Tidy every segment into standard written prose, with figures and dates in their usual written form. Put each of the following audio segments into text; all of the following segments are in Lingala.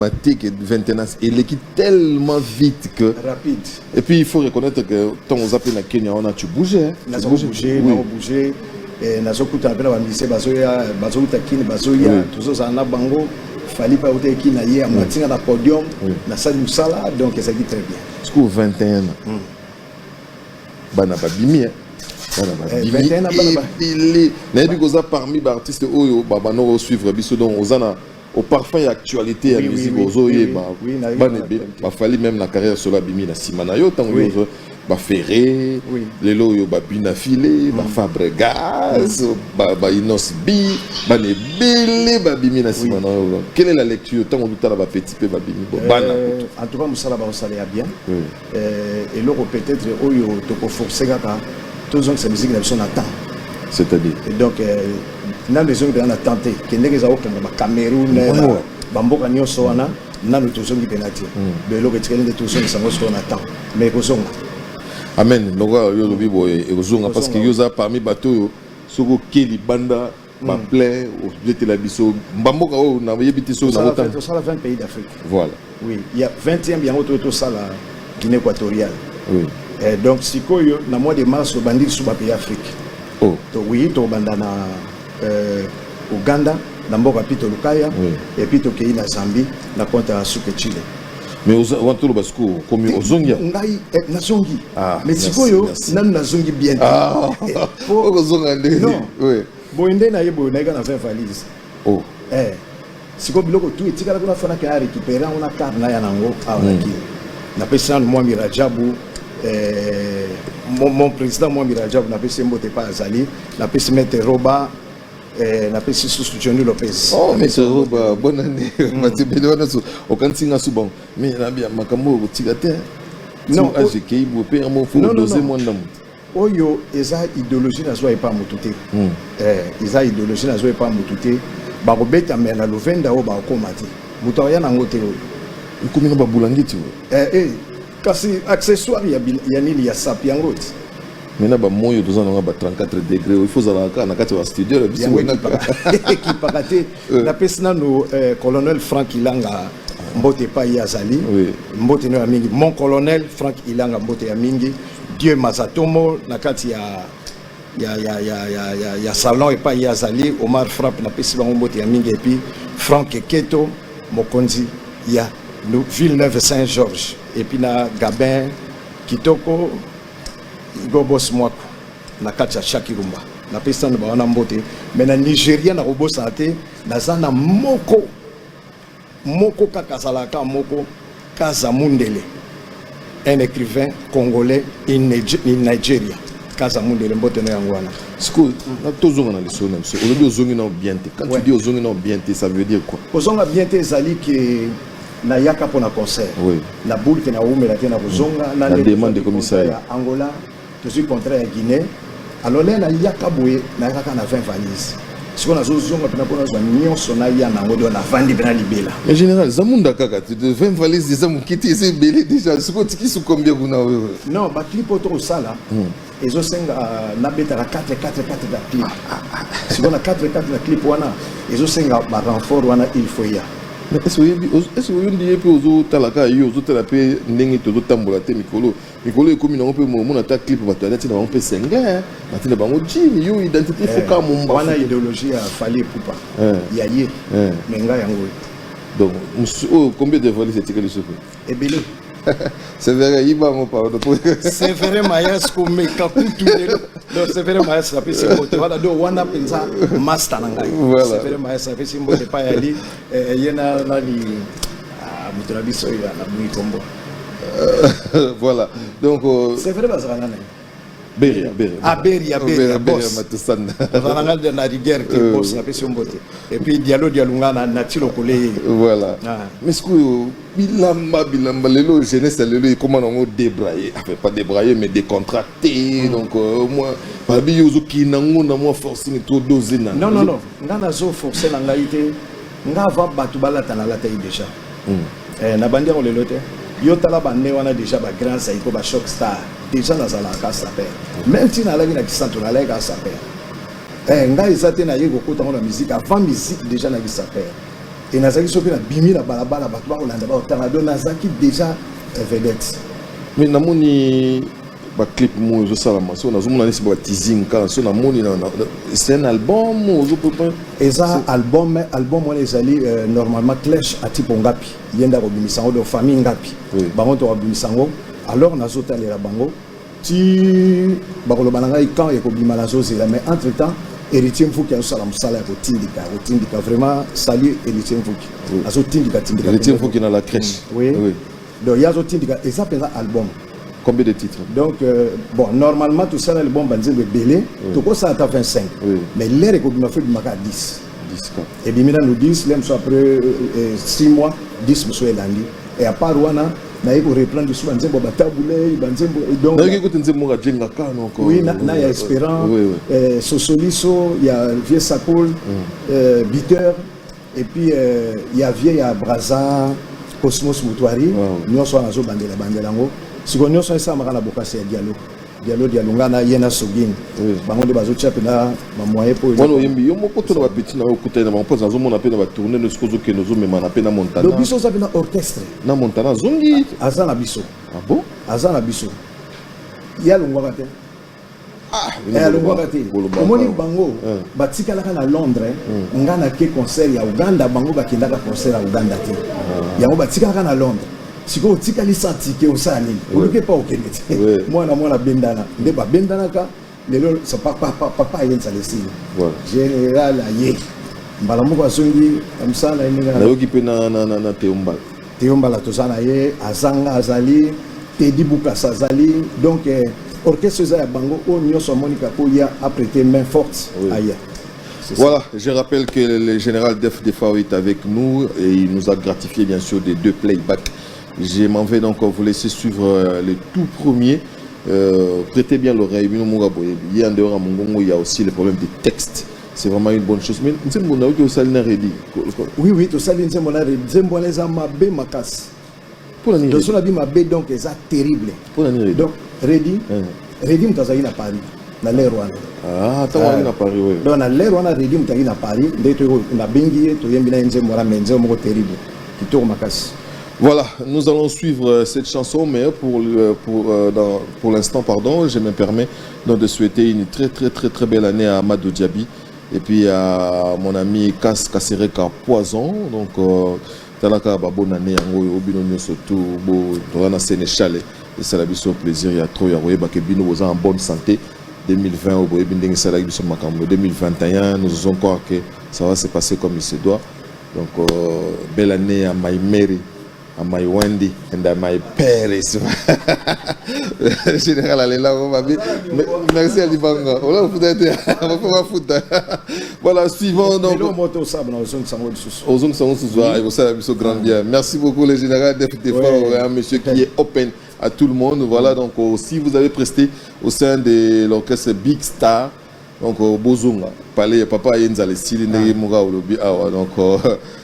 21 ans, il est tellement vite que. Rapide. Et puis il faut reconnaître que quand on appelle la Kenya, on a tu bougé. On a bougé. Nazokuta appelle la ministre Bazoya, Bazouta Kine, Bazoya, tous ça en a bango. Fallait pas ôter qui n'a hier, matin à la podium, la salle du Sala, donc ça dit très bien. Parce que 21 ans. Bana Babimi. 21 ans, il est parmi les artistes où Babano suivre Bissodon, Ozana. Au parfum et actualité à la musique il fallait même la carrière sur la bimi na simanayo tant ba ferré les loyo ba binafilé ba fabregas ba inosbi ba nebele ba bimi na simanayo. Quelle est la lecture tant on doit la ba petit peu ba bimi bana en tout cas musala ba osala bien et l'euro peut-être oyo to ko forcer gata tous on cette musique n'a pas c'est-à-dire donc na les gens qui ont tenté que les gens qui ont Cameroun bamboka nyonso wana na tozongi penalty belo que tikeli de tozongi sango so na temps mais kozonga amen loga yo lobi boye kozonga parce que yoza parmi bateau soko keli banda ba plaît au jete la biso bamboka o na yebiti so na autant ça la 20 pays d'Afrique voilà oui il y a 20e bien auto ça la Guinée équatoriale oui et donc sikoyo na mois de mars au bandit sous ba pays Afrique oh to oui to bandana Uganda, Namboka Pito Lukaya, et puis to Kei na Zambie, na konta Suke Chile. Mais on tout le basco comme aux zongia. Ngai na zongi. Mais sikoyo nan na zongi bien. Ah. Pour zonga ndé. Non. Oui. Boende na yebo na ga na 20 valises. Oh. Siko biloko tout etika la fana ka récupérer on a carte na ya nango awaki. Na pesa moi Mirajabu mon président moi Mirajabu na pesa mbote pa azali, na pesa mettre Roba na pesi sous Johnny Lopez. Oh mais c'est bonne année. Mati belona so okantinga subon. Mais na bien makambo tigate. Non, j'ai kei bo pe mo fo doser mon ndam. Oyo eza idéologie na zo e pa mutute. Eza idéologie na zo e pa mutute. Ba robeta mais na lovenda o ba komati. Mutoya na ngote oyo. Ikomina ba bulangiti. Kasi accessoire ya nini ya sapi ngoti. Maintenant, moi, je suis 34 degrés. Il faut aller au studio. Le colonel Frank Ilanga Mbote pa Yazali. Mbote no mingi. Mon colonel Frank Ilanga Mbote ya mingi. Dieu Mazatomo nakati ya salon et pas Yazali. Omar Frappe na pesi bango Mbote ya mingi et puis Frank Keto Mokonzi ya Villeneuve Saint-Georges et puis na Gabin Kitoko Gobos Mwako na kacha Shakirumba na pesa na bana mbote mais na Nigeria na robo santé na zana moko kakazalaka moko Kazamundele un écrivain congolais in Nigeria Kazamundele mbote na yangwana siko na tozonga na liso na biso olobi ozongi na bien te quand tu dis ozongi na bien te ça veut dire quoi ozonga bien te zali que na yaka pour na concert na boule que na umela te na kozonga na demande de commissariat Angola je suis contre la Guinée. Alors là, il y a 20 valises. Si on a mais général, Zamunda Kaka, 20 valises, des hommes qui étaient belés déjà. Ce qui sont combien vous n'avez? Non, ma clip autour de ça là. Ils ont 4 clip. Si on a 4 clip, ils ont 5 renforts, il faut y aller. Mais est-ce que vous dites que vous avez talaka yo vous avez tapé nengi to tambola te mikolo est comme on peut mon attaque clip va tala tina on peut senga matina bango jini yo identité foka mumba wana idéologie a fallu poupa yaye menga yango donc combien de valises c'est que le souffle et belé c'est vrai il va mon pardon c'est vrai maïs comme kakutu donc c'est vrai maïs ça peut se monter voilà donc wana penza master nanga c'est vrai maïs ça peut se monter pas yali yena nani muturabiso ya na mwikombo voilà donc c'est vrai bazana Beria boss on de la rigueur qui boss la pression beauté et puis dialogue dialungana na tilo kolé voilà mais ce que bilamba lelo jeunesse lelo comment on débrayer enfin pas débrayer mais décontracté donc moi babi yozo ki nango na moi forcing to doser na non ngana zo forcer na ngaité nga va batu balata na lata déjà na bandia on lelo te yo tala bande wana déjà ba grand saiko ba shock star déjà na zala ka saper même si na la na kisanto na la ka saper nga ezate na yego kota na musique avant musique déjà na ki saper et nazaki soki na bimi na balabala bato bakolanda baotanga nazaki déjà vedette. Mais namoni ba clip mo zo sala maso nazomona nesi ba teasing kala so namoni c'est un album ozo peut eza album on les ali normalement clash à type ngapi yenda ko bimisango de famille ngapi bango to bimisango alors nazotalela bango ti bakoloba nanga quand yeko bimala zozela mais entre temps héritier mfuki azo sala musala ya kotindika vraiment salut héritier mfuki azo tindika héritier mfuki na la crèche oui donc yazo tindika et ça pesa album. Combien de titres? Donc, bon, normalement, tout ça, le bon bandit de Belé, tout ça, à 25. Mais l'air est comme il m'a fait 10. Et bien, nous 10, l'aime soit après 6 mois, 10 monsieur Elandi. Et à part Wana, na yeko reprendre du soin nzembo batabule banzembo donc na yeko nzembo nga jenga kana encore oui na ya espérant Sosoliso il y a vieux Sakol Bitter et puis il y a vieux ya Braza Cosmos Mutuari nous sommes en zo bandela bandelango si on nous sommes ça makana bokasi ya dialogue ngana yena sogini bango de bazo tchape na ba moyen pour moi no yembi yo moko to na ba petit na okuta na mpo zazo mona pe na ba tourner ne skozo ke nozo mema na pe na Montana do biso za na orchestre na Montana zongi azana biso bon azana biso ya longwa te longwa te omoni bango batika la na Londres ngana ke concert ya Uganda bango bakendaka concert ya Uganda te yango batika la na Londres siko tika lisanti ke osali oluke pa okende mwana bendana nde ba bendana ka lelo sa papa yenza lesili général aye mbala moko asongi amsana ininga na yoki pe na teombala tozana ye azanga azali Teddy Bukasa azali donc orchestre za bango o nyoso monika ko ya apprêté main forte aya. Voilà, je rappelle que le général Def Defao est avec nous et il nous a gratifié bien sûr des 2 playbacks. Je m'en vais donc vous laisser suivre les tout premiers. Prêtez bien l'oreille. Il y a aussi le problème des textes. C'est vraiment une bonne chose. Mais nous sommes au Salina Redi. Oui, tout ça, nous sommes au Salina Redi. Pour l'année. Nous sommes au donc c'est terrible. Pour l'année. Donc, Redi, nous sommes à Paris. Dans l'air Rwanda. Ah, tu es à Paris, oui. Donc, dans l'air Rwanda, Redi, nous sommes à Paris. Nous sommes à Bengi, nous sommes à Menzo, nous sommes terrible. Qui tourne Makas. Voilà, nous allons suivre cette chanson, mais pour l'instant, pardon, je me permets donc de souhaiter une très belle année à Amadou Diaby et puis à mon ami Kas Kasereka Poison. Donc, talaka bonne année à Obino surtout dans Sénéchal et ça a été un plaisir. Il y a trop Bino en bonne santé. 2020 au 2021, nous avons encore que ça va se passer comme il se doit. Donc, belle année à My Mary. À my Wendy and à my Paris. Général Alela, merci à Libanga. Voilà, suivant donc. Merci beaucoup, le général un monsieur qui est open à tout le monde. Voilà, donc si vous avez presté au sein de l'orchestre Big Star, donc Bozunga, Papa Yenza le Silindé Moura Olobi, donc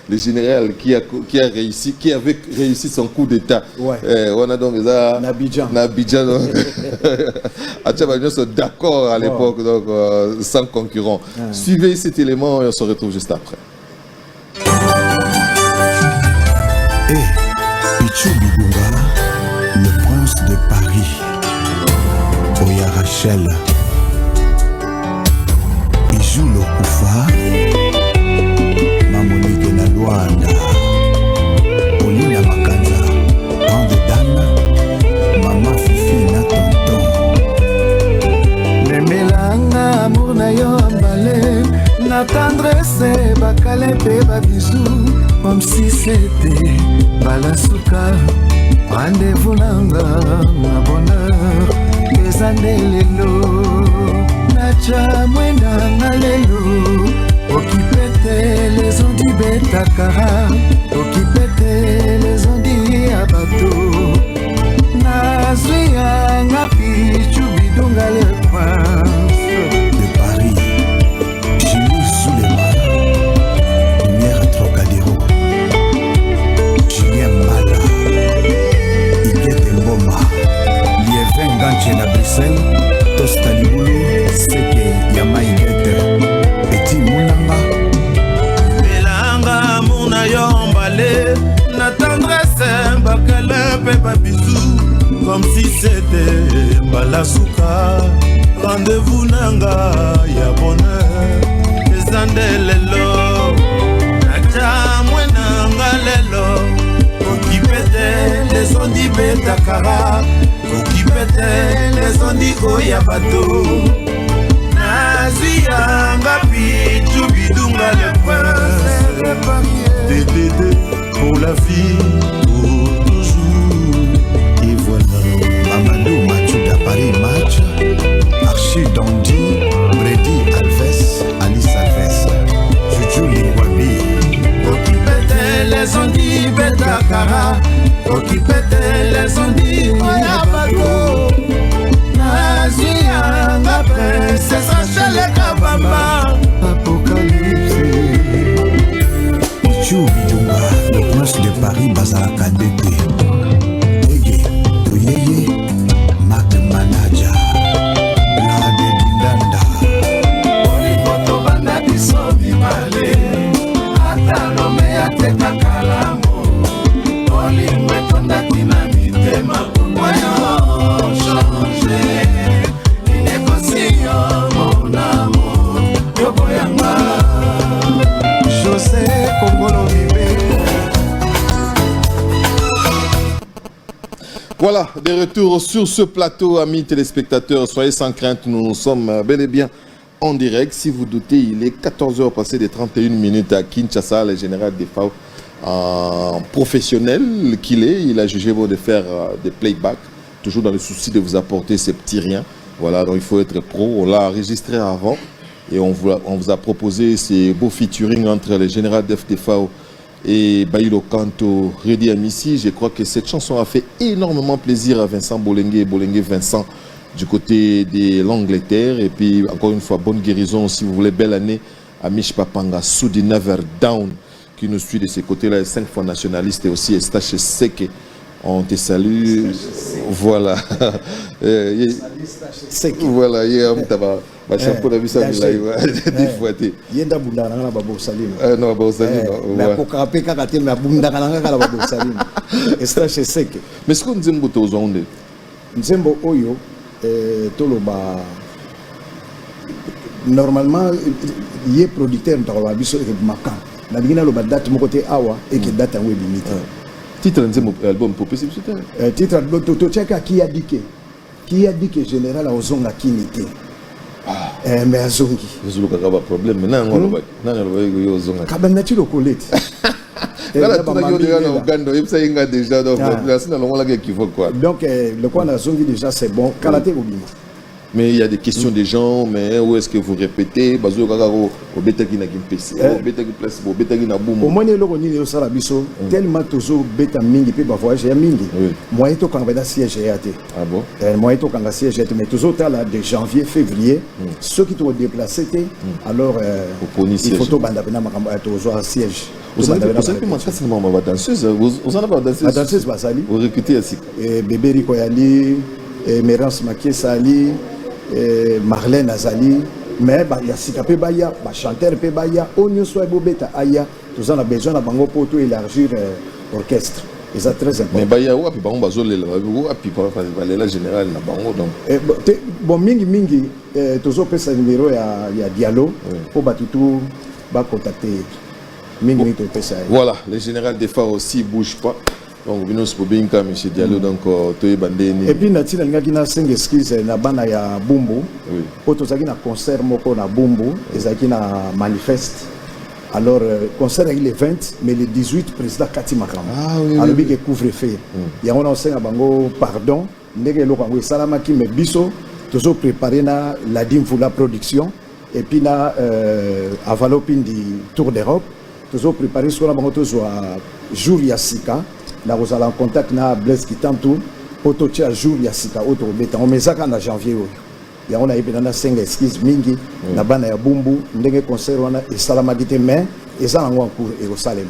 le général qui avait réussi son coup d'état. On a donc Nabidjan. Donc Atchabagnon sont d'accord à l'époque, donc sans concurrent. Suivez cet élément et on se retrouve juste après. Pichou Bidunga, le prince de Paris, Oya Rachel. Julo Kufa Mamonique na Luanda Olina Makanza Grande Dame Mama Fifi na Tonton Memelanga amour na yo emballé na tendresse bakale pe ba bisou comme si c'était balasuka rendez-vous nanga na bonheur des années lelo Nacha mwenda ngalelo Okipete les ondi betakara Okipete les ondi abato Nazria ngapi chubidunga le prince de Paris Jimmy Soulema Lumière Trocadéro Julien Mala Iguette Mboma Liévin Ganche na Bruxelles Tostalibulu Seke Yamaïgete Petit Moulanga Belanga Mounayo pas bisous comme si c'était Balasuka. Rendez-vous nanga ya bonheur ezandelelo nacha mwenanga lelo okipete les ondi betakara okipete les ondi oya bato naziyanga pichu bidunga le prince dédé pour la vie pour toujours et voilà Mamadou Machuda Paris Match Archie Dondi Brady Alves Alice Alves Juju Lingwabi okipete les ondi betakara okipete les ondi oya bato naziyanga princesse Rachel Kabamba Apocalypse Chou Bidunga le prince de Paris Bazalaka Dete Ege Toyeye Mac Manaja La de Dindanda Olipoto banda biso mibale ata lome ateka kalamo olimwe tondaki na mitema oyo change inekosiyo mon amour yoboyanga José Kongolo Mibé. Voilà, de retour sur ce plateau, amis téléspectateurs. Soyez sans crainte, nous sommes bel et bien en direct. Si vous doutez, il est 14h passé des 31 minutes à Kinshasa. Le général Defao, professionnel qu'il est, il a jugé bon de faire des playbacks, toujours dans le souci de vous apporter ces petits riens. Voilà, donc il faut être pro. On l'a enregistré avant et on vous a proposé ces beaux featuring entre le général Defao et Bailo Kanto, Redi Amissi. Je crois que cette chanson a fait énormément plaisir à Vincent Bolengue et Bolengue Vincent du côté de l'Angleterre. Et puis encore une fois, bonne guérison si vous voulez, belle année à Mich Papanga, Soudi Never Down qui nous suit de ces côtés-là, 5 fois nationaliste et aussi Estache Seke. On te salue. Voilà. Voilà, il y a un tabac. Je suis un peu d'avis ça, il a défouetté. Il y a un bunda dans la babo salim. Non, babo salim. Mais pour qu'après, quand il y a un bunda dans la babo salim. Estache Seke. Mais ce qu'on dit, c'est aux ondes. Nzembo Oyo, Toloba. Normalement, il est producteur de la biso et Macan. La bigina le date mon côté awa et que date en web limite. Titre de album pour possible c'était. Titre de Toto Tcheka qui a dit que général a zonga kinité. Mais a zongi. Je le cas pas problème maintenant on va yo zonga. Kabana tu le collet. Là tout a yo na Uganda, il ça inga déjà donc là c'est on la qui faut quoi. Donc le quoi na zongi déjà c'est bon, kalaté obima. Mais il y a des questions des gens, mais où est-ce que vous répétez? Bazo Gagaro, au Betaki na Gimpesi, au Betaki Place, au Betaki na Boum. Au moins, le Roni de Sarabiso, tellement toujours bêta mingi, puis voyage à mingi. Moi, il faut qu'on va siège à thé. Ah bon? Moi, il faut qu'on va siège à thé. Mais toujours là, de janvier, février, ceux qui t'ont déplacé, alors il faut tout bandabena à toujours siège. Vous avez que ma casse na maman danseuse, vous en avez pas danseuse? La danseuse Basali. Vous recrutez aussi. Bébé Rikoyali, Mérance Maké Sali. Marlène Azali, mais il y a Sikapé Baya, chanteur Baya, Onyo Soebo Beta Aya, tous on a besoin de bango pour tout élargir l'orchestre. Et ça très important. Mais Baya ou puis bango bazole la puis la générale na bango donc. Bon mingi tous on pesa numéro ya Diallo pour batutu ba contacter mingi to pesa. Voilà, le général des phares aussi bouge pas. Donc Vinos Pobinka monsieur Diallo donc toye bandeni. Et puis natina ngaki na 5 excuses na bana ya Bumbu. Oui. Poto zaki na concert moko na Bumbu, ezaki na manifeste. Alors concert il est 20 mais le 18 président Kati Makamba. Ah oui. Alors il couvre-feu. Il y a on a bango pardon, ndenge lokango salama ki me biso toujours préparer na la Dimvula production et puis na avalopin du Tour d'Europe toujours préparer sur la bango toujours jour ya sika. Là, vous allez en contact avec Blaise qui tente tout. Pour tout le jour, il y a 6 autres bêta. On met ça en janvier. Il y a 5 esquisses mingi. Na bana ya Bumbu. Ndenge concert wana et salamadité mais et ça en cours et au Salem.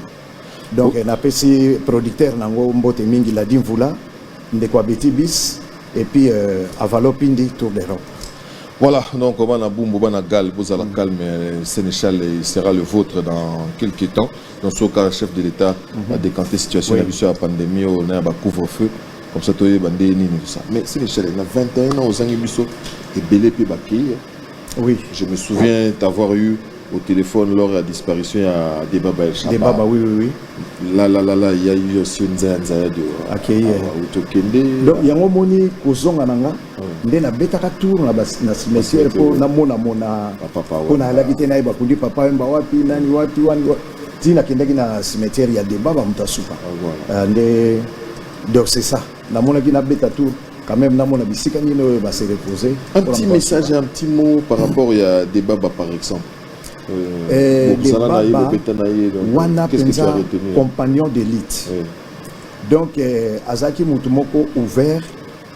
Donc on a PC producteur nango mbote mingi la Dimvula ndekwa Betty bis et puis Avalopindi Tour d'Europe. Voilà, donc on va na boum, on va na gal, vous allez calme, Sénéchal sera le vôtre dans quelques temps. Dans ce cas, le chef de l'État a décanté la situation sur la pandémie, on a un couvre-feu, comme ça, tout le monde tout ça. Mais Sénéchal, il a 21 ans aux Anguibiso, et belé puis Baki. Oui. Je me souviens d'avoir eu au téléphone lors de la disparition à Debaba El Chaba. Debaba, oui, oui, oui. Là, il y a eu aussi une zaya de Autokende. Donc, il y a un moni kozonga nanga. Ndé na betaka tour na cimetière pour na mona pour na labité na iba kundi papa mba wapi nani wapi wani tina kendaki na cimetière ya Debaba mutasupa. Ndé donc c'est ça. Na mona ki na beta tour. Quand même, on a bisika ni no va se reposer. Un petit message, un petit mot par rapport à Debaba par exemple. Debaba, wana penza compagnon d'élite. Donc Azaki Mutumoko ouvert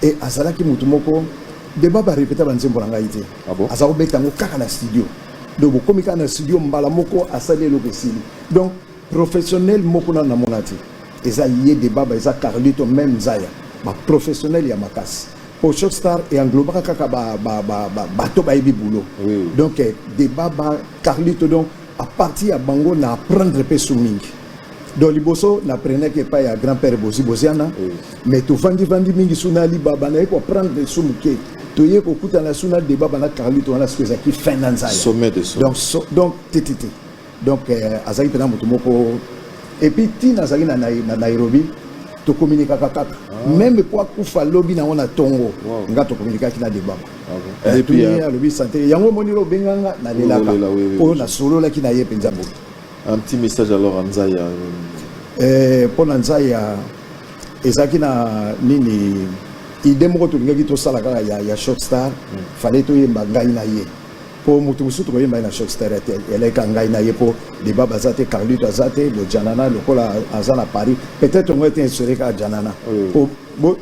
et Azalaki Mutumoko Debaba répéta banzembo na ngaité. Azao betango kaka na studio. Donc komika na studio mbala moko asale lo kesili. Donc professionnel moko na monati. Eza yé Debaba eza Carlito même Zaya. Ba professionnel ya makasi. Pour Shockstar et engloba kaka bato ba ibi boulot. Donc Debaba Carlito donc à partir à Bango na apprendre pe soumingi. Donc liboso na prenait que pas ya grand-père Boziana mais to vandi mingi suna li baba na ko prendre de soumuke. To ye ko kuta na suna Debaba na Carlito na ce qui fin nanzaya. Sommet de sommet. Donc TTT. Donc azaki pena mutumoko et puis tina azaki na Nairobi. To communiquer kaka même quoi kufa lobby na ona tongo nga to communiquer kina Debaba et puis lobby santé yango monilo benganga na lelaka pour na solo la kina ye penza bo un petit message alors Anzaya pour Anzaya ezaki na nini idée moko to ngaki to sala kaka ya Shockstar fallait to yemba ngai na ye pour mutu musutu koyemba na Shockstar elle est ngai na ye pour Debaba zate Carlito zate bo janana lokola azana Paris peut-être on était insuré ka janana pour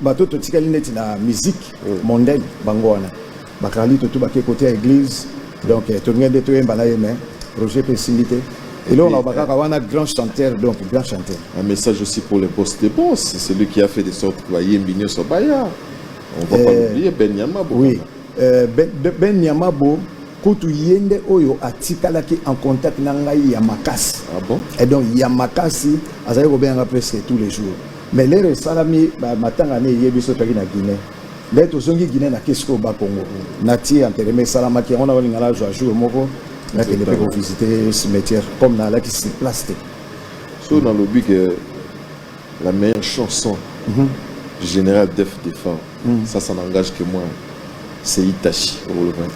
bato to tikali neti na musique mondaine bangoana ba Carlito to ba côté à église donc to ngende to yemba na yeme Roger Pessimité et là on a bakaka wana grand chanteur donc grand chanteur. Un message aussi pour les boss des boss, c'est celui qui a fait de sorte que Yembinyo Sobaya on va pas l'oublier Ben Nyamabo. Oui Ben Nyamabo Koutou yende oyo atikalaki en contact na ngai ya makasi. Ah bon? Et donc ya makasi azali kobenga presque tous les jours. Mais les salami matanga ne yebiso taki na Guinée. Les tozongi Guinée na Kesco ba Congo. Nati enterré salama ki on a lingala jour moko na que pour visiter cimetière comme na la qui se place. So dans le but que la meilleure chanson du général Def Défend, ça n'engage que moi. C'est Itachi au Levin.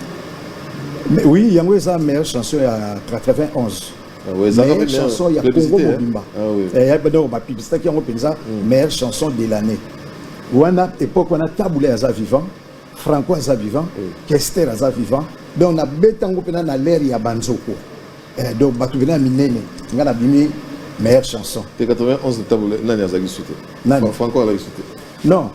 Mais oui, il y a une meilleure chanson à 91. Meilleure chanson, il y a Congo Mobimba. Il y a une publicité qui a meilleure chanson de l'année. On a époque, on a Taboulé à vivant, Franco à vivant, Kester à vivant. Donc on a Betango dans l'air, il y a Banzoko. Donc, on a Minene, on a mis meilleure chanson. 91 de Taboulé, Nani a sauté. Franco a sauté. Non.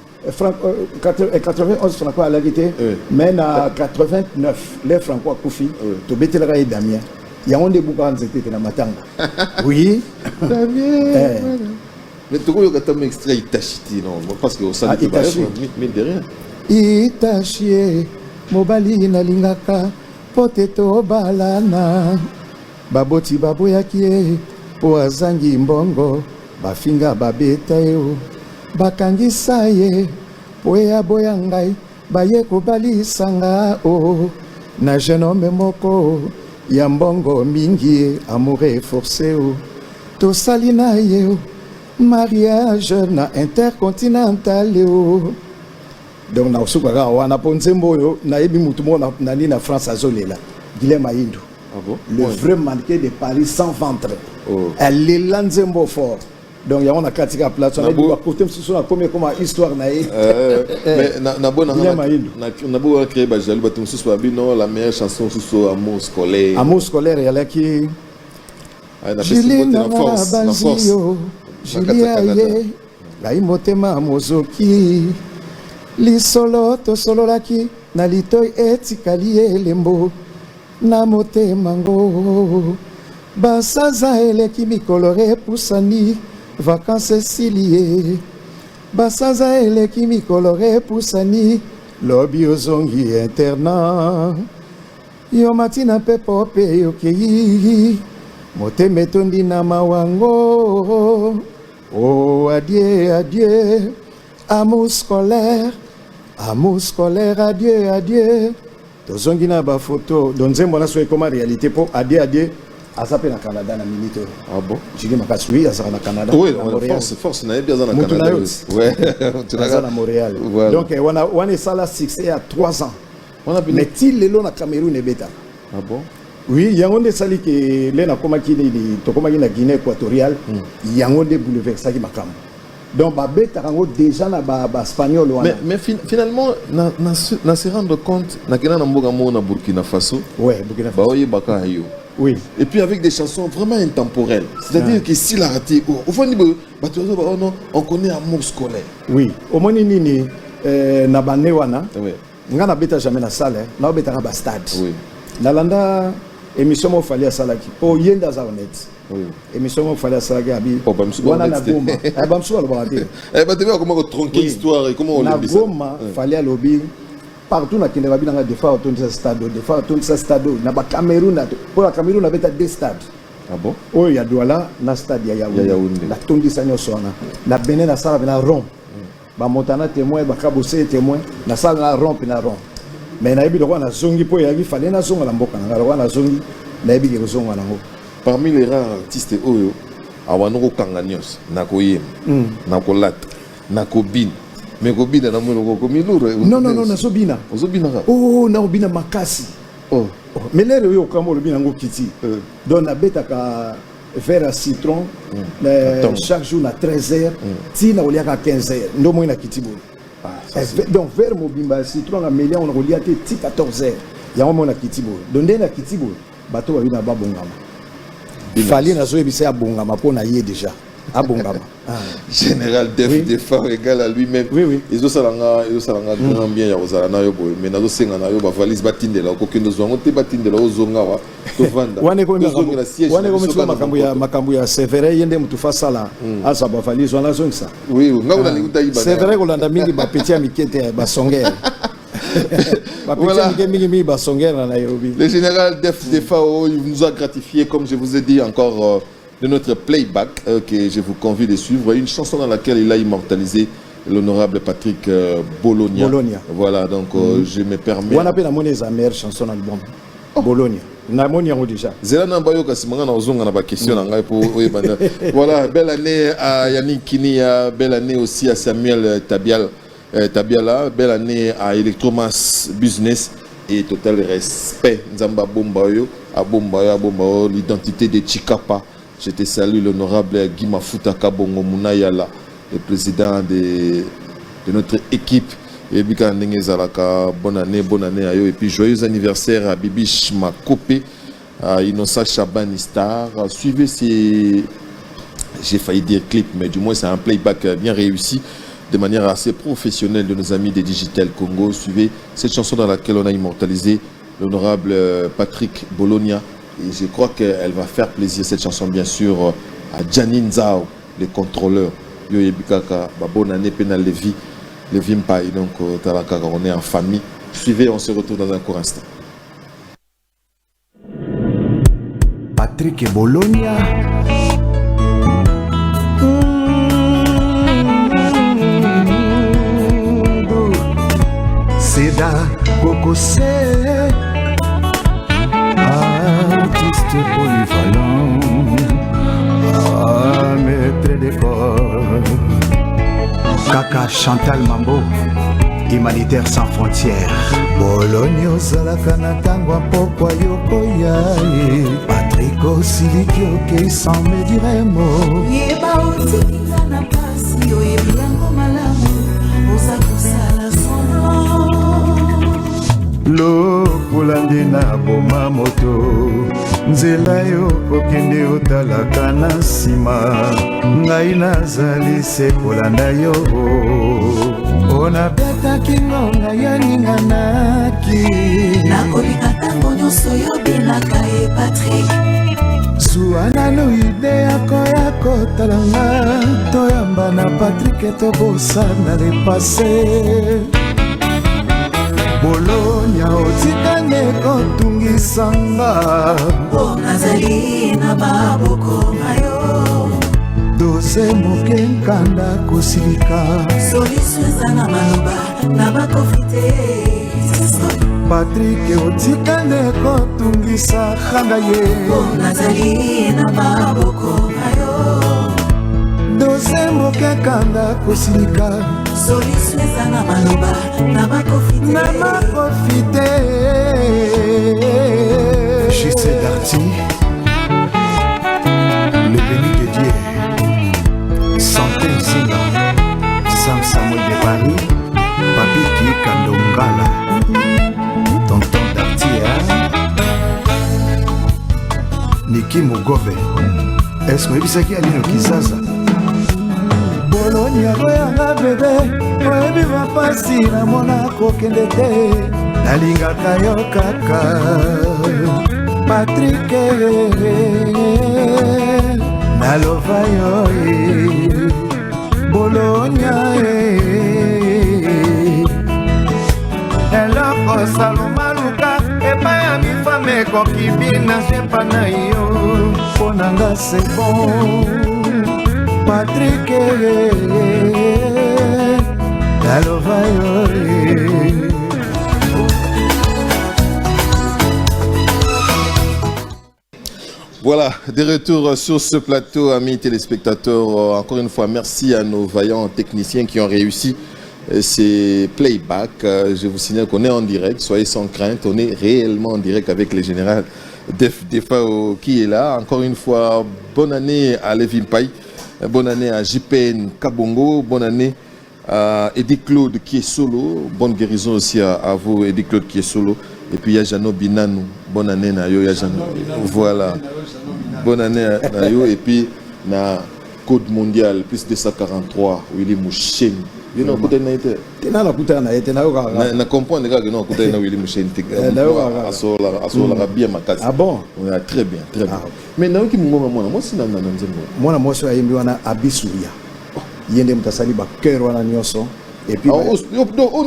91 Franco à la guité, mais en 89, les Franco à Koufi, tu bêtes le Damien. Il y a un des bouquins qui étaient dans Matanga. Oui. Damien. Mais tu vois que tu as extrait Itachi, non? Parce que au sein de Itachi, mais derrière. Itachi, Mobali na lingaka, poteto balana, baboti baboyaki, poazangi mbongo, bafinga babeta yo. Bakangisa ye poya boya ngai baye kobalisa nga o na jeune homme moko ya mbongo mingi amoureux forcé o tosali na ye o mariage na intercontinental o donc na usukaka wana po nzembo oyo na yebi mutu mo na ni na France azolela Guilhem Ayindu. Ah bon? Le vrai mannequin de Paris sans ventre. Elle est là nzembo fort. Donc il y a une katika place on a dit côté sur la première comme histoire naïe mais na bon na bo créer ba jaloux batum sur bino la meilleure chanson sur amour scolaire ya laki na force Julia ye la imotema mozoki li solo to solo laki na litoy etikali elembo na motema ngo basaza eleki mikolore pusani vacances silié basaza eleki mikolore pusani lobi ozongi internat yo matina pe pope okei motema etondi na mawango oh adieu adieu amour scolaire adieu adieu tozongi na ba photo donc nzembo na so ekoma réalité po adieu adieu azape na Canada na minute. Ah bon? J'ai dit ma casse oui, azara na Canada. Oui, force na bien na Canada. Ouais, tu l'as na Montréal. Voilà. Donc on est ça là succès à 3 ans. Mais til lelo na Cameroun et beta. Ah bon? Oui, yango de sali que le na koma ki to koma ki na Guinée équatoriale, yango de bouleverser ki makam. Donc ba beta rango déjà na ba espagnol wana. Mais finalement na se rendre compte na kena na mboka mo na Burkina Faso. Ouais, Burkina Faso. Ba oye baka yo. Oui. Et puis avec des chansons vraiment intemporelles. C'est-à-dire que si la raté, au fond, on connaît amour scolaire. Oui. Au moins, nini, na banewana. Oui. Nga na beta jamais na salle, na beta na stade. Oui. Na landa émission mo fali à salaki. Po yenda za honnête. Oui. Émission mo fali à salaki abi. Wana na goma. Ba msuwa lo ba te. Ba te comment tronquer histoire et comment on le dit ça. Na goma fali à lobby. Partout na kende babina des fois autour de ce stade, des fois autour de ce stade na ba Cameroun pour la Cameroun na beta 2 stades. Ah bon? Oh ya Douala na stade ya Yaoundé. La tondi sanyo sona. Na Benin na sala na rond. Ba Montana témoin ba Kabose témoin na sala na rond na rond. Mais na yebi lokwa na zongi po ya fallait na zonga na mboka na lokwa na zongi na yebi ke zonga nango. Parmi les rares artistes oyo awanoko kanganyos na koyem na kolat na kobin. Mais Gobina na molo komi lourd. Non, na Zobina. Zobina. Oh, na Obina makasi. Oh. Mais là yo kamo le bina ngo kiti. Donc na beta ka verre à citron chaque jour na 13h, ti na olia ka 15h. Ndo mo na kiti bo. Donc verre mobimba citron na melia on olia te ti 14h. Ya mo na kiti bo. Donc na kiti bo bato ba bina ba bongama. Fali na zo ebisa bongama po na ye déjà. Abongama. Général Def Defa égal à lui-même. Oui. Ils ont salanga grand bien ya ozalana yo boy. Mais nazo senga na yo ba valise batindela ko kendo zo ngote batindela ozonga wa to vanda. Wane ko makambo ya Severe yende mutu fasala asa ba valise wana zonsa. Oui, ngakuna likuta ibana. Severe ko landa mingi ba petit amikete ba songere. Voilà. Le général Def Defa nous a gratifié, comme je vous ai dit encore, de notre playback que je vous convie de suivre. Une chanson dans laquelle il a immortalisé l'honorable Patrick Bologna. Voilà, donc je me permets. On appelle la monnaie la meilleure chanson dans l'album. Bologna. Déjà. Voilà, belle année à Yannick Kinia, belle année aussi à Samuel Tabiala, belle année à Electromas Business et total respect. Nzamba Bombayo, à Bombayo, l'identité de Chikapa. Je te salue l'honorable Guy Mafuta Kabongo Munayala, le président de notre équipe. Et puis bonne année à eux. Et puis joyeux anniversaire à Bibish Makope, à Inosa Chabanistar. Suivez ces, j'ai failli dire clip, mais du moins c'est un playback bien réussi, de manière assez professionnelle de nos amis de Digital Congo. Suivez cette chanson dans laquelle on a immortalisé l'honorable Patrick Bologna. Et je crois qu'elle va faire plaisir, cette chanson, bien sûr, à Janine Zhao, le contrôleur. Yo Yebikaka, bonne année, Pénal Lévi. Le Vimpai, donc on est en famille. Suivez, on se retrouve dans un court instant. Patrick et Bologna. Seda Kokose, artiste polyvalent, maître d'école. Kaka Chantal Mambo, humanitaire sans frontières. Bologna ozalaka na tango pokwa yokoya. Patrick Osilikio ke sans me diremo. Yeba otikinga na pasi oyebilango malamu. Oza kusala semblant. Lokolande na boma moto. Nzela yo kokende otalaka na nsima. Ngai nazali se kolanda yo. Ona betaki ngonga ya ninganaki. Nakolika tango nyonso yo benaka ye Patrick. Suana no ide yako ya kotalanga. Toyamba na Patrick etobosana le passé. Bolonia otikane kotungisanga po nazali na maboko na yo dose moke nkanda kosilika solution eza na maloba na bakofite Patrick otikane kotungisa khanda ye po nazali na maboko na yo dose moke nkanda kosilika solution eza na maloba na bakofite JC Darty le béni de Dieu Santé Zinga Sam Samuel de Paris Papi Kika Ndongala Tonton Darty Niki Mugobe est-ce que vous savez Alino Kizaza Bolonia koyanga bebe oyebi bapasi na mona kokende te nalingaka yo kaka Patrick nalova yo Bolonia eloko saloma luka epai ya mifame kokibina sepa na yo mpo nanga c'est bon Patrick Voilà, de retour sur ce plateau, amis téléspectateurs. Encore une fois, merci à nos vaillants techniciens qui ont réussi ces playbacks. Je vous signale qu'on est en direct, soyez sans crainte, on est réellement en direct avec le général Defao qui est là. Encore une fois, bonne année à Lévin Paye. Bonne année à JPN Kabongo, bonne année à Eddie Claude qui est solo, bonne guérison aussi à vous Eddie Claude qui est solo, et puis il y a Jano Binanou, bonne année na yo, voilà, bonne année à yo, et puis na Code Mondial, plus de 243, Willy Mouchen. You know, na comprendre les gars que non, na Willy Mouchen. Ah bon? Oui, très bien, très bien. Mais na qui moi c'est na moi moi so ayimbi wana abisuya. Yende mutasali ba cœur wana nyoso. Et puis on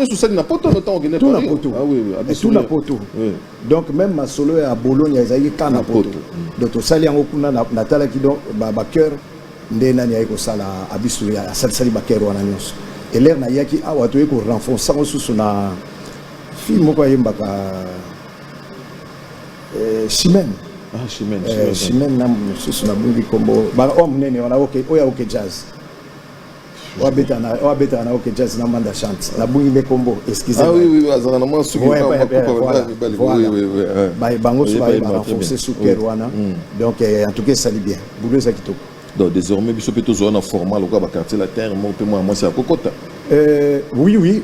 est sur scène na poto no temps on est tout na poto. Ah oui, tout na poto. Donc même ma solo à Bologne ezali kana poto. Donc to sali yango kuna na tala ki donc ba cœur nde nani ayiko sala abisuya sali ba cœur wana nyoso. Et l'air na yaki awa to yeko renforcer sous na film ko yemba ka Chimène. Ah, Chimène. Chimène na sous na bungi kombo ba homme nene wana OK oya OK jazz. Oya beta na OK jazz na manda chante. Na bungi le kombo excusez. Ah oui azana na moi suki oui. Ba bango so ba renforcer sous Kerwana. Donc en tout cas ça bien. Boulot ça kitoko. Donc désormais biso peto zo na format le ba quartier la terre monte moi c'est à Kokota. Oui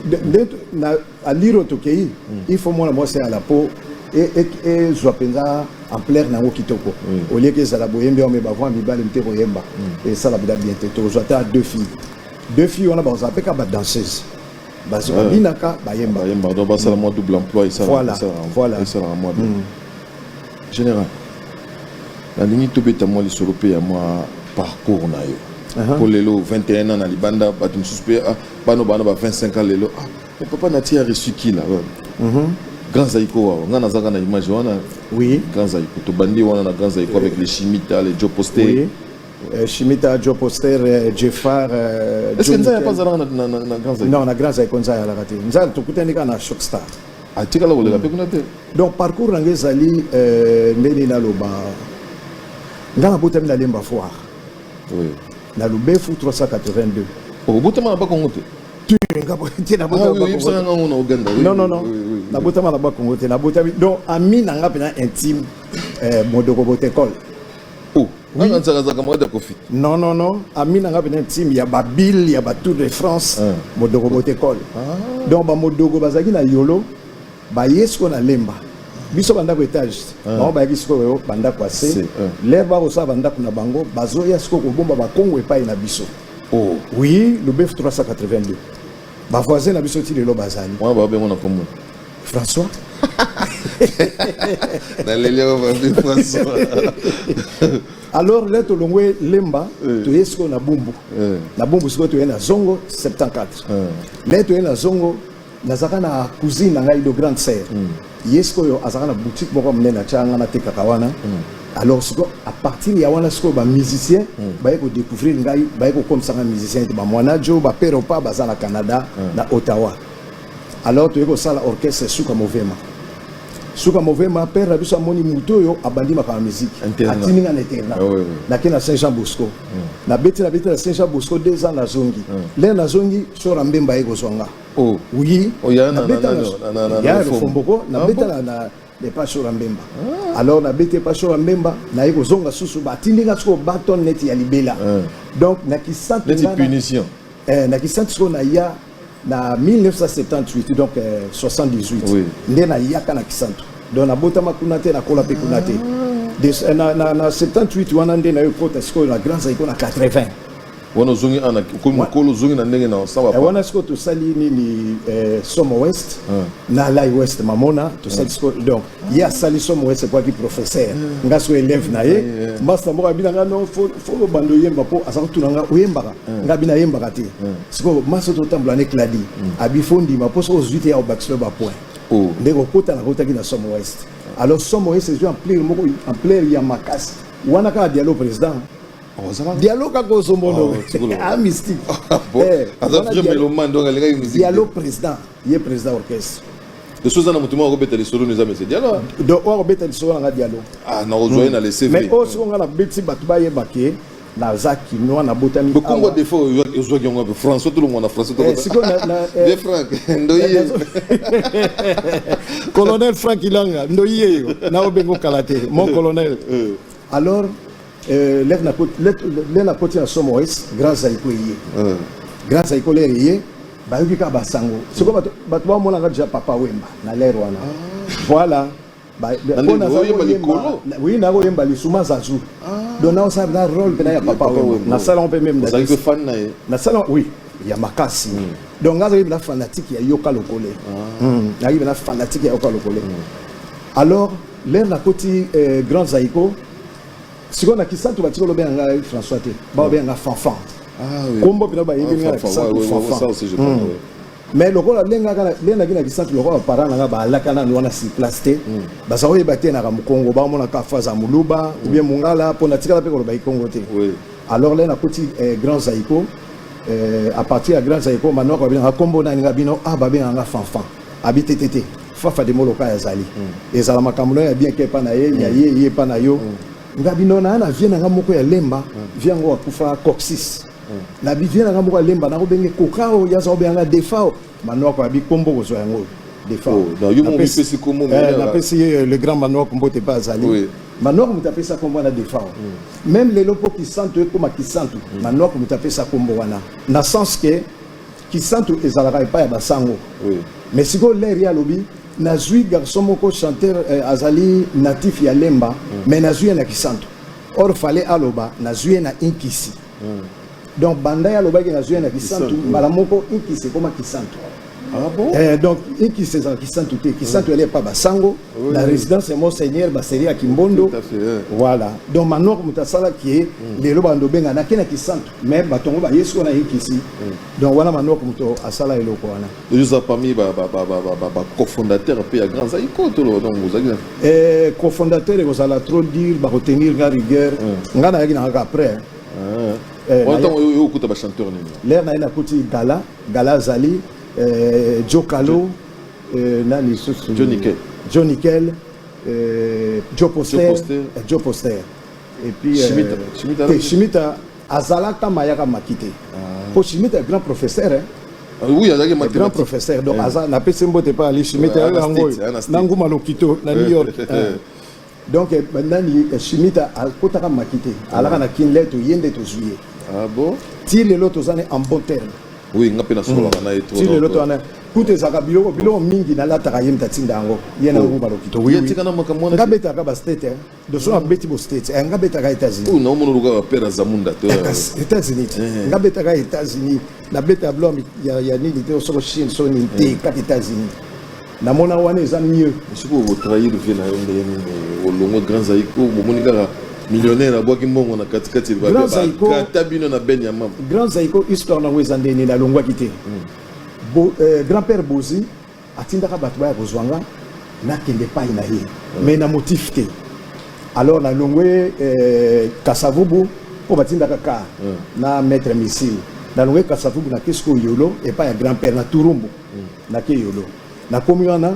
na à lire tokei il faut moi c'est à la peau et je pensa en plein nango kitoko au lieu que ça la boyembe on me ba voir mi bal mte boyemba et ça la bien tête j'attends deux filles on a ba zapeka ba danseuse ba so binaka ba yemba donc ba ça la moi double emploi et ça voilà ça la moi général la ligne to beta moi les solopé à moi parcours na yo pour lelo 21 ans na libanda ba tu suspect bano 25 ans lelo mais papa na tia reçu qui là Grand Zaïko ngana zaka na image wana oui Grand Zaïko to bandi wana na Grand Zaïko avec les Chimita les Joe Poster oui Chimita Joe Poster Jeffar est-ce que nza pas zala na Grand Zaïko non na Grand Zaïko nza ya la kati nza to kutendika na Shockstar atika la wala pe kuna te donc parcours ngezali ndeni na loba ngana botami na lemba foire oui na Lubefu 382 au botama na ba Congo te non na botama na ba Congo te na botami donc ami nanga pena intime modoko botekol oh ngana nzaka kamwa de kofi non ami nanga pena intime ya ba Bill ya ba Tour de France modoko botekol donc ba modoko bazaki na yolo ba yesko na lemba biso banda ko étage ba ba yesko banda ko ase leba ko sa banda kuna bango bazo yesko ko bomba ba Congo epai na biso oh oui le BF 382 ba voisin na biso ti lelo bazali moi ba be mona komo François na lelio ba François alors là to longwe lemba to yesko na bumbu siko to na zongo 74 là to na zongo nazaka na cousine na ngai de grande sœur yesko yo azaka na boutique moko monene changa na tekaka wana alors siko à partir ya wana siko ba musicien ba ko découvrir ngai ba ko comme ça un musicien ba mwana jo ba pero pa baza na Canada na Ottawa alors tu ko sala orchestre Suka Movema Suka Movema père rabiso amoni muto yo abandi makama musique atininga na eterna na kena Saint-Jean Bosco na beti na Saint-Jean Bosco 2 ans na zongi le na zongi sora mbemba eko zonga oui na beta na fomboko na beta na les pas sora mbemba alors na beti pas sora mbemba na eko zonga susu ba tininga soko baton net ya libela donc na kisante na punition na kisante soko na ya na 1978 donc 78 nde na yaka na kisantu donc na botama kuna te na kola pe kuna te na 78 wana nde na yo kota siko na grand saiko na 80 wana zongi ana ko zongi na ndenge na sawa wana siko to sali ni Somo West na Lai West mamona to sali siko donc ya sali Somo West kwa ki professeur ngaso élève na ye master mo abina nga no fo bando yemba po asako tunanga oyemba nga bina yemba kati siko maso to tambla ne kladi abi fondi ma po so 18 ya au bachelor ba point ndeko kota na kota ki na Somo West alors Somo West c'est en plaire ya makasi wana ka dialogue président dialogue kako sombono a mystique dialogue président ye président orchestre de choses na mutumo ko beta lisolo nous amese dialogue do o beta lisolo nga dialogue na ozoye na le CV mais o so nga na beti batuba ye baké na zaki no na botami ko kongo defo ozo ki ngo François tout le monde na François tout siko na de Franck ndoye colonel Franck Ilanga ndoye na obengo kalate mon colonel alors lève na côté à Somo West grand Zaiko yé grand Zaiko l'air yé ba yuki ka basango siko bato ba mona nga déjà papa wemba na l'air wana voilà ba pona za oui na go yemba lisuma zazu dona on sabe na rôle pena ya papa wemba na salon on peut même na fan na salon oui il y a makasi donc ngaza yebla fanatique ya yoka lokole na yebla fanatique ya yoka lokole alors l'air na côté grand Zaiko si on a qui ça tu vas tirer le bien à François T. Bah bien à Fanfan. Ah oui. Combo puis là bah il vient à Fanfan. Ça aussi je pense. Mais le rôle lenga lenga qui ça le rôle parent là bah la kana nous on a si placé. Bah ça va y battre na Congo bah on a ka faza muluba ou bien mungala pour na tirer le ba Congo T. Oui. Alors là na petit grand Zaiko à partir de grand Zaiko maintenant on bien à combo na ngabino ah bah bien à Fanfan. Habité tété. Fafa de moloka ya zali. Et ça la makamlo ya bien kepa na ye ya ye pa na yo. Ngabino na vient na moko ya lemba vient ngo akufa coccyx na bi vient na moko ya lemba na ko benge kokao ya zo benga defao manwa ko abi kombo ko zo yango defao na yo mo pesi komo na pesi le grand manwa ko mbote pas azali manwa ko mutape sa kombo na defao même les lopo qui sentent comme qui sentent manwa ko mutape sa kombo wana na sens que qui sentent ezalaka pa ya basango mais siko l'air ya lobi nazui garçon moko chanteur azali natif ya lemba mais nazui na kisanto or fallait aloba nazui na inkisi donc banda ya loba ki nazui na kisanto bala moko inkisi koma kisanto ah bon donc inkisi za kisanto te kisanto elle pas basango la résidence monseigneur baseria Kimbondo voilà donc manok mutasala qui est les loba ndo benga na kena kisanto mais batongo ba yesu na inkisi donc voilà manok muto asala eloko wana juste parmi ba cofondateur pe ya grand Zaiko to donc vous avez cofondateur ko sala trop dire ba retenir nga rigueur nga na yaki na après on temps yo kuta ba chanteur nini l'air na ina kuti gala zali Joe Calo nani susu John Nickel Joe Poster et puis Chimita azalaka mayaka makite po Chimita grand professeur oui azalaki grand professeur donc azala na pese mbote pa ali Chimita yango nanguma lokito na New York donc nani Chimita akotaka makite alaka na kinle to yende to juillet ah bon ti lelo tozane en bon terme oui ngapena solo kana eto ti lelo to ana kuté zaka biloko mingi na lataka yemta tinda yango yena ngumba lokito oui yetikana makamona ngabeta ka ba state de so abeti bo state ngabeta ka États-Unis ou na mono luka pera zamunda to États-Unis ngabeta ka États-Unis na beta blo ya nini te so Chine so ni te ka États-Unis na mona wana eza mieux siko vous trahir vient na yende o longo grand Zaiko momonika millionnaire à bois qui monte na katikati ba Grand Zaiko katabino na ben ya mam Grand Zaiko histoire na wezande ni na longwa kité grand-père Bozi atindaka bato baya kozwanga nakende pai na ye mais na motif te. Alors na longwe Kasavubu po batindaka ka na maître missile na longwe Kasavubu na kesko yolo et pas ya grand-père na Turumbu na ke yolo na komi wana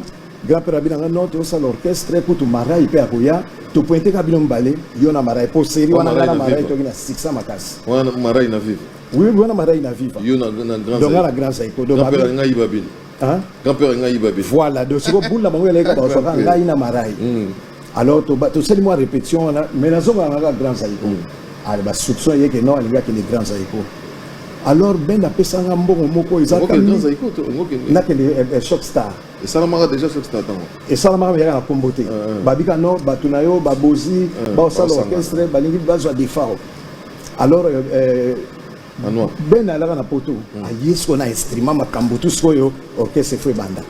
grand-père abinanga note au sal orchestre kutu marai pe akoya to pointer kabino mbale yona marai po série wana na marai to na 600 makasi wana marai na vive. Oui, wana marai na vive Yona na grand. donc na grand saiko donc grand-père ngai babine. Hein? Grand-père ngai babine. Voilà, donc c'est boule la bango leka ba soka ngai na marai. Alors to seli moi répétition na mais na zonga na grand saiko. Alors ba soupçon yé que non il y a que les grands saiko. Alors ben apesanga mbongo moko ezaka grand saiko to ngoke. Na que les shop star. Et ça m'a déjà sur ce temps. Et ça m'a bien à comboter. Babika no batunayo babozi ba sala orchestre balingi bazwa des pharo. Alors ben alaka na poto ayesko na instrument makambo tout soyo orchestre foi banda.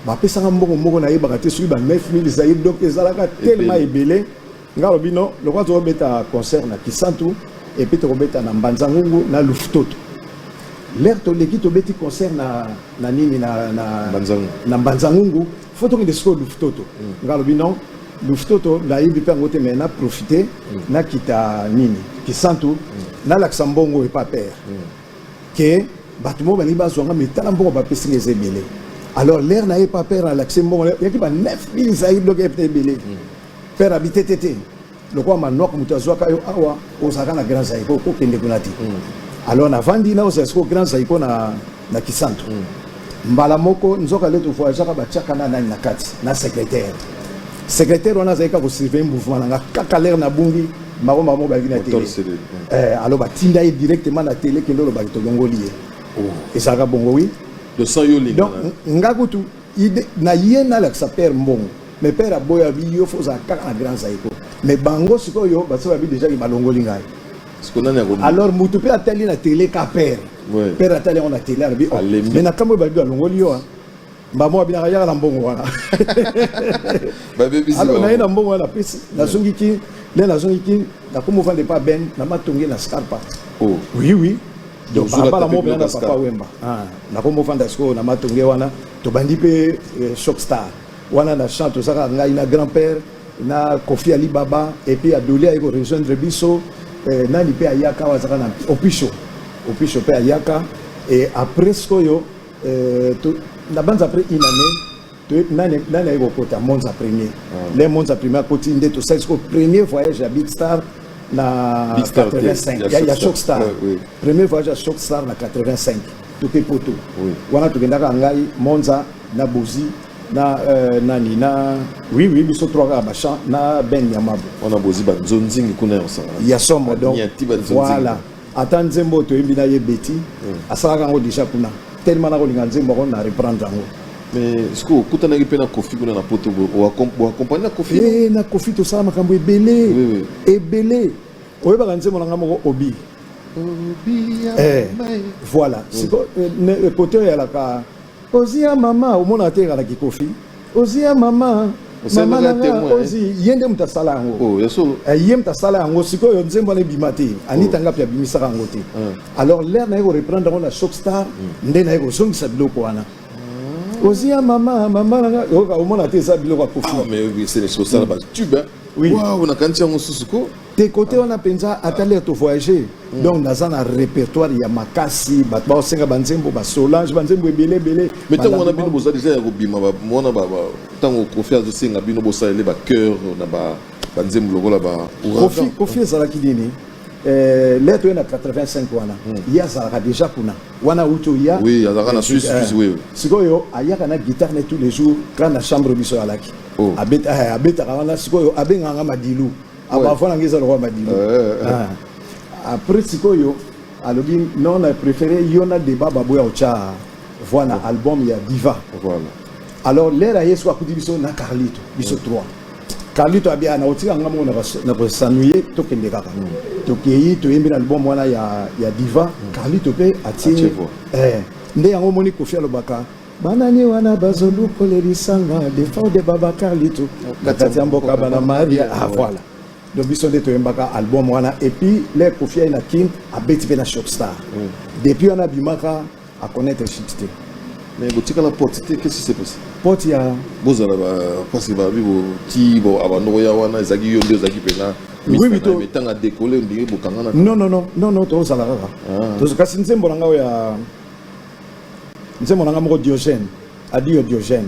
Ba pesanga mbongo moko na yeba kate subi ba 9000 zaïd donc ezalaka tellement ebelé ngalo bino le quoi to beta concert na Kisantu et puis to beta na Mbanzangungu na Luftoto. L'air to leki to beti concert na nini na Mbanzangungu photo ki de sko Luftoto. Ngalo bino Luftoto la yibi pe ngote mais na profiter na kita nini Kisantu na laksambongo et pas père. Que batumo bali bazonga metala mbongo ba pesinga ezebele. Alors l'air n'a pas peur à l'accès mbongo il y a qui ba 9000 zaïd donc ebele. Père habité tété. Le quoi manok mutazwa kayo awa osaka na grand zaïko ko kende kunati. Alors na vandi na osesko grand zaïko na Kisantu. Mbala moko nzoka leto voyage ka ba tchaka na nani na kati na secrétaire. Secrétaire on a zaïka ko surveiller mouvement na kaka l'air na bungi maro ba vina télé. Alors ba tinda directement na télé kendo lo ba to ngolié. Et ça ga bongo oui. De sang yoli. Donc ngakutu ide na yena la sa père mbongo. Mais père aboya bi yo faut za kaka na grand zaïko. Mais bango siko yo ba ça bi déjà ki balongoli ngai. Alors mutu pe ateli na télé ka père. Père ateli on a télé bi. Mais na kambo ba bi balongoli yo. Mbamo abina ya la mbongo wana. Ba bébé. Alors na ina mbongo wana pesi na zongiki le na zongiki na komo vendre pas ben na matongi na scarpa. Oh. Oui. Donc papa mo bien na papa wemba. Na komo vendre sko na matongi wana to bandi pe shock star. Wana na chante saka ngai na grand-père na Kofi Ali Baba et puis Adolé a rejoindre biso nani pe ayaka wazaka na opisho pe ayaka et après ce yo na banza après une année nani aiko kota Monza premier les Monza premier côté ndé to ça c'est premier voyage à Big Star na 85 il y a Shock Star premier voyage à Shock Star na 85 tout est poto wana to kendaka ngai Monza na Bozi na nani na oui biso trois abacha na Ben Yamabu on a Bozi ba zonzingi kuna yosanga ya somo donc voilà ata nzembo to yimbi na ye beti asaka ngo déjà kuna tellement na kolinga nzembo ko na reprendre ngo mais est-ce que kutana ki pena Kofi kuna na poto o accompagner Kofi na Kofi to sala makambo ebele ebele oyo ba nzembo na ngamo obi voilà siko côté ya la ka Ozia mama umona tega la Kofi Ozia mama mama na ozi yende mutasala ngo oh yeso yem tasala ngo siko yo nzembo na bimati anita ngapi ya bimisaka ngo te alors l'air na yo reprendre on la Shock Star nde na yo songisa biloko wana Ozia mama na umona te sa biloko Kofi mais oui c'est ça ba tube waouh na kantia ngo susuko tes côtés on a pensé à t'aller te voyager donc dans un répertoire il y a makasi ba senga banzembo ba Solange banzembo belé mais tant on a bino boza déjà ko bima ba mona ba tant confiance senga bino bosa le ba cœur na ba banzembo lokola ba Kofi ça la ki dini lettre na 85 wana ya ça déjà kuna wana uto ya oui ya na Suisse oui sikoyo ayaka na guitare tous les jours quand na chambre biso alaki abeta kana sikoyo abenga madilu abafana ngeza le roi madilu après sikoyo alobi non a préféré yona débat baboya ocha voilà album ya Diva voilà alors l'air yeso akudi biso na Carlito biso 3 Carlito abia na otika ngamo na ko sanuye to kende kaka to keyi to yembi na album wana ya Diva Carlito pe atie nde yango moni Kofi alobaka banani wana bazolu kolelisanga de fond de baba Carlito katati mboka bana Maria voilà donc biso nde to yembaka album wana et puis les Kofi na king a beti na Shock Star depuis on a bimaka à connaître Chitite Mais tu as la porte, qu'est-ce qui s'est passé? Porte, il y a. Vous avez passé par vous, qui va avoir Noya Wana, Zagi Yondo, Zagi Pena. Oui, mais tu as décollé, on dirait Bokangana. Non, tu as ça là. Tu as cassé une bonne ya. Nous mon Diogène, adieu Diogène.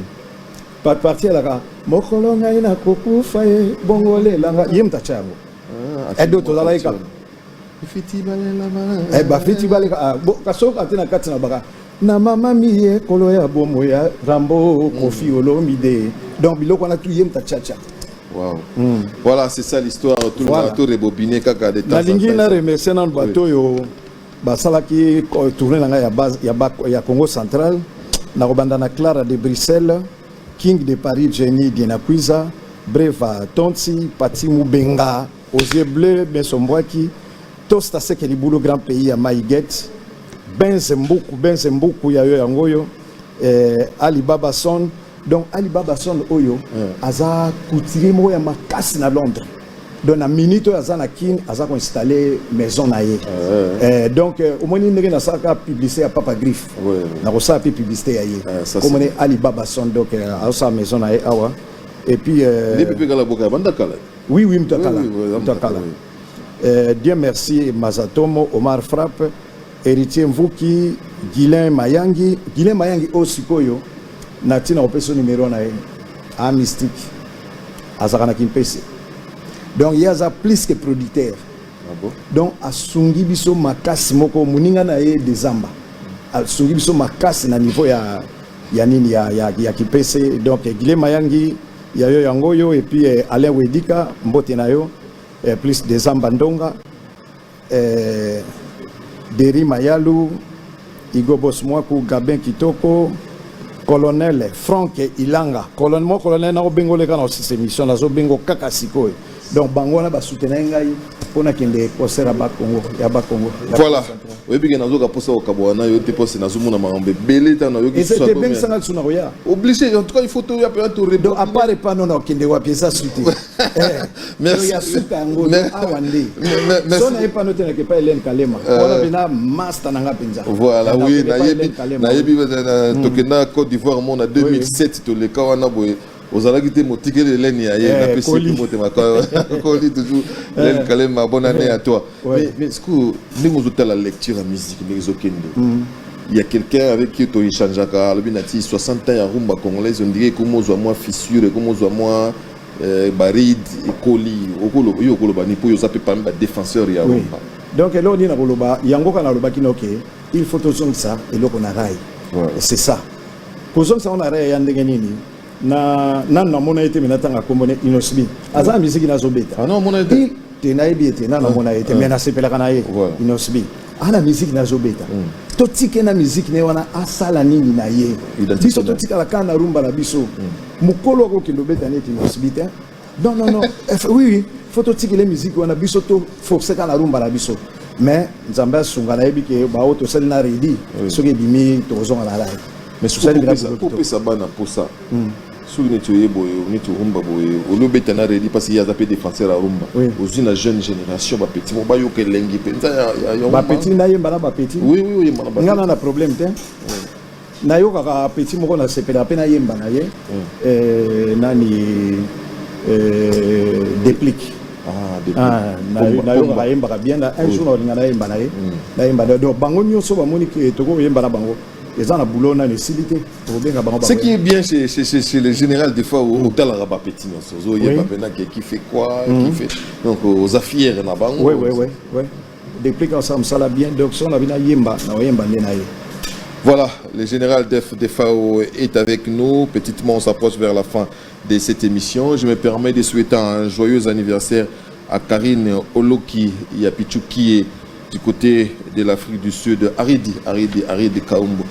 Par partir là, Mokolonga ina kuku faye bongole langa yem tachango. Et d'autres là là. Fiti balela bala. Ba fiti balela. Bo kaso atina katina baka. Na mama miye kolo ya bomo ya Rambo Kofi Olomide. Donc biloko na tout yem tachacha. Wow. Voilà, c'est ça l'histoire. Tout le monde a tout rebobiné kaka de temps. Na lingi na remercier na bato yo basalaki tourner na ya base ya Congo central na robanda na Clara de Bruxelles, King de Paris Jenny Dienakwiza, Breva Tonti, Pati Mubenga, Osier Bleu Bensombwaki, Tosta Seke Libulo grand pays ya Maïget, Benzembuku ya yo yangoyo, Alibaba Son. Donc Alibaba Son oyo aza couturier mo ya makasi na Londres. Donc na minute aza na kin aza ko installer maison na ye. Donc au moins ndenge na saka publicité à Papa Griff. Na ko sa publicité ya ye. Comme on Alibaba Son donc a sa maison na ye awa. Et puis les pépé kala boka banda kala. Oui mtakala. Dieu merci Mazatomo Omar Frappe, héritier Mvuki, Guilain Mayangi aussi koyo. Natina opeso numéro na a mystique azakana kimpese. Donc il y a plus que producteur. Donc a sungi biso makasi moko muninga na ye dezamba. A sungi biso makasi na niveau ya nini ya kipese. Donc Guilé Mayangi ya yo yangoyo et puis Alain Wedika mbote na yo plus dezamba ndonga Deri Mayalu Igo Bosmwaku Gabin Kitoko Colonel Franck Ilanga, colonel na obengole kana cette émission na zo bengo kaka sikoy. Donc bango na ba soutenir ngai pona kende concert ba Congo, ya ba Congo. Voilà. Oui bien na zo ka posa okabwana yo te posa na zo mona mambe belé ta na yo ki so. Et c'était bien ça na suna roya. Obligé en tout cas il faut tout ya peut tout donc à part pas non kende wa pièce soutenir. Merci. Ya suka ngo awande. So na pas noter que pas Hélène Kalema. Voilà bena master na ngapenza. Voilà oui na yebi tokena Côte d'Ivoire mon en 2007 to le kawana boy. Aux alagité motiqué de l'aine ya na pesi moté ma Koli toujours Hélène Kalema bonne année à toi. Mais est-ce que nous avons la lecture à musique mais il y a quelqu'un avec qui tu échanges à 60 ans à rumba congolaise on dirait comment on moi fissure comment on moi baride et Koli okolo yo kolo bani po yo ça peut pas défenseur ya rumba. Donc là on dit na koloba yango kana loba kinoke il faut toujours ça et là on a rail. C'est ça. Posons ça on a rail ya ndenge nini na mona été menatanga kombone inosbi aza musique na zobeta ah non mona été te na ebité na mona été mais na sepela kana ye inosbi ana musique na zobeta to tike na musique ne wana asala nini na ye biso to tika la kana rumba la biso mukolo ko kilobeta ne inosbi te non oui faut to tike les musique wana biso to forcer kana rumba la biso mais nzamba sunga na ebike ba auto sel na redi soki bimi to zonga la live. Mais pour ça bana pour ça sur une tuer boy on est rumba boy au lieu betana ready parce qu'il y a des défenseurs à rumba aussi la jeune génération ba petit ba yo ke lengi penza ya ba petit na yemba na ba petit oui ngana na problème te na yo ka petit moko na sepela pe na yemba na ye nani déplique na yo ka yemba ka bien un jour na yemba na ye na yemba do bango nyonso ba moni ke to ko yemba na bango. Ce qui est bien chez le général, des fois, au tel rabat petit, il y a qui fait quoi, qui fait. Donc, aux affaires, oui. Depuis qu'on ça l'a bien, donc on a bien yemba, voilà, le général des FAO est avec nous. Petitement, on s'approche vers la fin de cette émission. Je me permets de souhaiter un joyeux anniversaire à Karine Oloki Yapichuki du côté de l'Afrique du Sud, Aridi Kaumbo.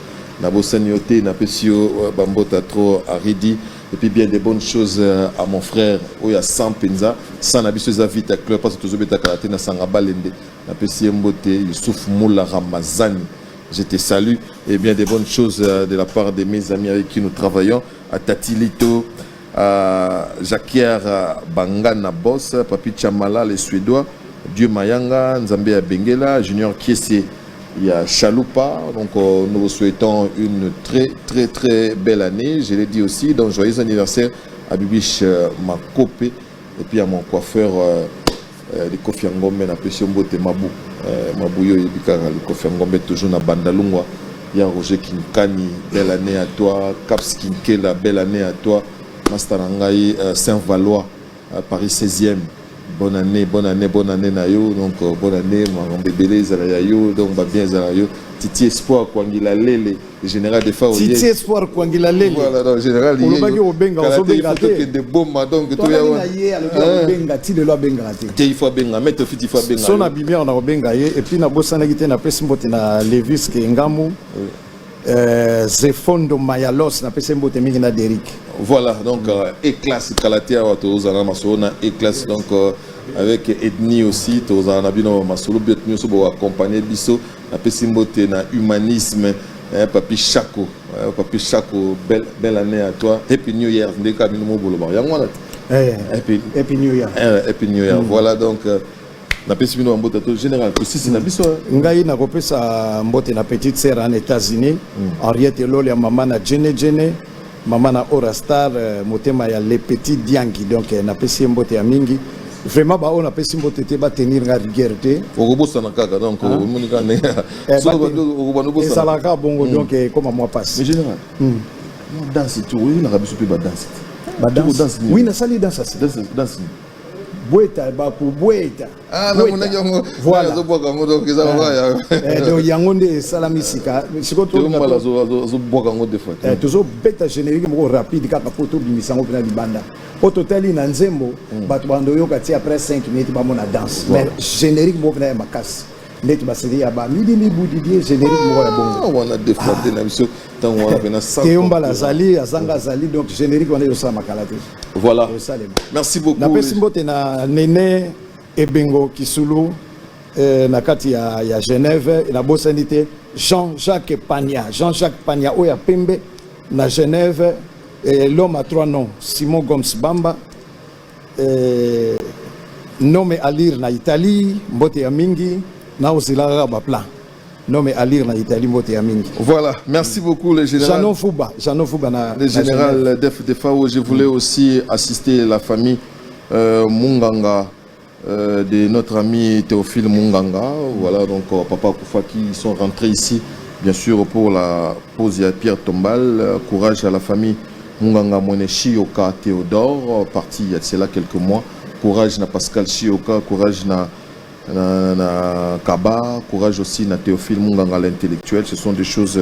Nabo Sanyote, Napesio Bambota Tro Aridi, et puis bien des bonnes choses à mon frère Oya Sampenza, Sanabiso Zavita Club, parce que tu as Karate na Sangabalende, Napesio Mbote, Youssouf Moula Ramazani. Je te salue et bien des bonnes choses de la part de mes amis avec qui nous travaillons, à Tatilito, à Jacquier Bangana Boss, Papi Chamala, les Suédois, Dieu Mayanga, Nzambé Bengela, Junior Kiese il y a Chaloupa. Donc nous vous souhaitons une très belle année. Je l'ai dit aussi, donc joyeux anniversaire à Bibiche Makope et puis à mon coiffeur de Kofi Ngombe na Pession Bote Mabou. Mabou yo yebikara le Kofi Ngombe toujours na Bandalungwa. Il y a Roger Kinkani, belle année à toi. Caps Kinkela, belle année à toi. Mastarangaï Saint-Valois, Paris 16e. Bonne année Nayo. Donc bonne année, Marambé Belé Zalayo. Donc bien Zalayo. Titi Espoir, Kwangila Lele, le général de Fao. Titi Espoir, Kwangila Lele. Voilà, donc général Lele. Il des bombes, donc tout il faut benga, mettre fit il faut benga. Son abimé on a benga et puis na bosana gite na pesimbote na Levis Kengamu. Zefondo Mayalos na pesimbote mingi na Derrick. Voilà, donc E-classe Kalatea Tozana Masona, E-classe donc avec Edni aussi, Tozana Bino Masolo Biotnio Sobo accompagné Bisso, na pesimbote na humanisme, Papi Chaco, belle année à toi, Happy New Year, Ndeka Bino Boloba. Yangwana. Happy New Year. Happy New Year. Voilà donc na pesimino mbote to général que si na biso ngai na kopesa mbote na petite sœur en États-Unis, Henriette Lole ya mama na Jene mama na Orastar motema ya les petits diangi donc na pesi mbote ya mingi vraiment ba on a pesi mbote te ba tenir nga rigueur te okobosa na kaka donc monika ne so ba no bosa ça la ka bongo donc comme moi passe mais général danse tu oui na biso pe ba danse oui na sali danse Boeta baku boeta na munanya ngo voilà zo boka ngo donc ça va ya donc yango nde salamisika siko to mala zo boka ngo de fois toujours beta générique mo rapide kaka poto bimisango pena libanda poto tali na nzembo bato bando yo kati après 5 minutes ba mona danse mais générique mo pena makasi ndeti baseli ya ba midi ni boudidie générique mo ya bongo on a défendé na biso tant on a pena ça Teyomba la zali azanga zali donc générique on est au Samakalate. Voilà. Merci beaucoup. Na pesimbote na Nene Ebengo Kisulu na kati ya Genève na bosanité Jean-Jacques Pagna oya pembe na Genève l'homme à 3 noms Simon Gomes Bamba nommé à lire na Italie mbote ya mingi na ozilaka ba plan nommé à lire na Italie mbote ya mingi. Voilà, merci beaucoup le général. Jeannot Fouba na le général de Fao. Je voulais aussi assister la famille Munganga de notre ami Théophile Munganga. Voilà, donc papa Koufa qui sont rentrés ici, bien sûr, pour la pause à Pierre Tombal. Courage à la famille Munganga Mone Chioka Théodore, parti il y a cela quelques mois. Courage na Pascal Chioka, courage na Kaba, courage aussi na Théophile Munganga l'intellectuel. Ce sont des choses